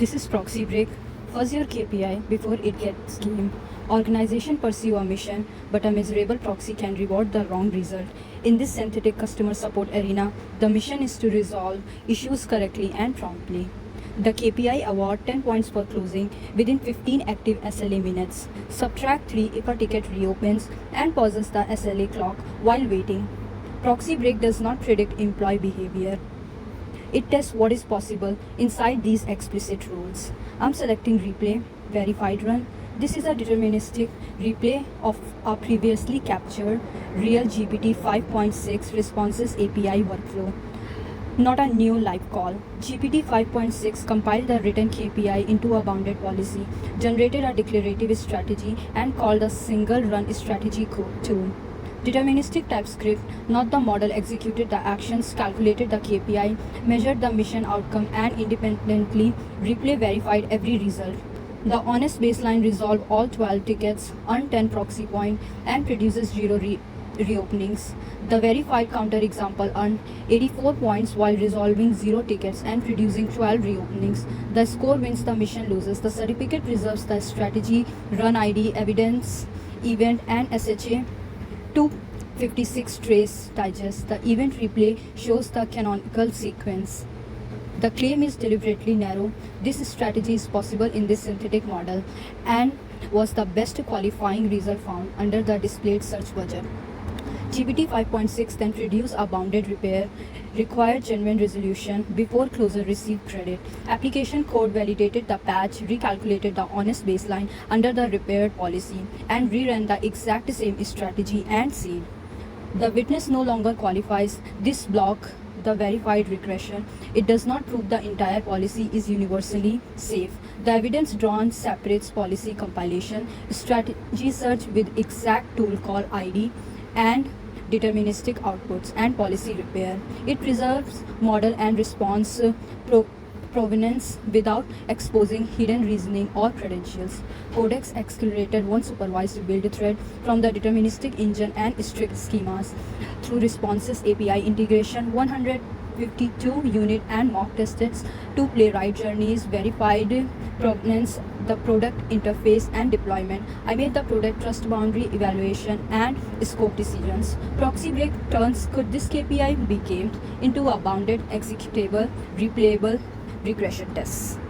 This is proxy break. Fuzz your KPI before it gets game. Organization pursue a mission, but a miserable proxy can reward the wrong result. In this synthetic customer support arena, the mission is to resolve issues correctly and promptly. The KPI award 10 points for closing within 15 active SLA minutes. Subtract 3 if a ticket reopens and pauses the SLA clock while waiting. Proxy break does not predict employee behavior. It tests what is possible inside these explicit rules. I'm selecting replay, verified run. This is a deterministic replay of a previously captured real GPT 5.6 responses API workflow, not a new live call. GPT 5.6 compiled the written KPI into a bounded policy, generated a declarative strategy, and called a single run strategy code tool. Deterministic TypeScript, not the model, executed the actions, calculated the KPI, measured the mission outcome, and independently replay verified every result. The honest baseline resolved all 12 tickets, earned 10 proxy points, and produces 0 reopenings. The verified counterexample earned 84 points while resolving 0 tickets and producing 12 reopenings. The score wins, the mission loses. The certificate preserves the strategy, run ID, evidence, event, and SHA. 256 trace digest. The event replay shows the canonical sequence. The claim is deliberately narrow. This strategy is possible in this synthetic model and was the best qualifying result found under the displayed search budget. GPT 5.6 then produced a bounded repair, required genuine resolution before closer received credit. Application code validated the patch, recalculated the honest baseline under the repaired policy, and reran the exact same strategy and sealed. The witness no longer qualifies. This block the verified regression. It does not prove the entire policy is universally safe. The evidence drawn separates policy compilation, strategy search with exact tool call ID, and deterministic outputs and policy repair. It preserves model and response provenance without exposing hidden reasoning or credentials. Codex accelerated one supervised build thread from the deterministic engine and strict schemas through responses API integration, 152 unit and mock tested to playwright journeys, verified provenance, the product interface and deployment. I made the product trust boundary evaluation and scope decisions. Proxy break turns could this KPI be gamed into a bounded executable replayable regression tests.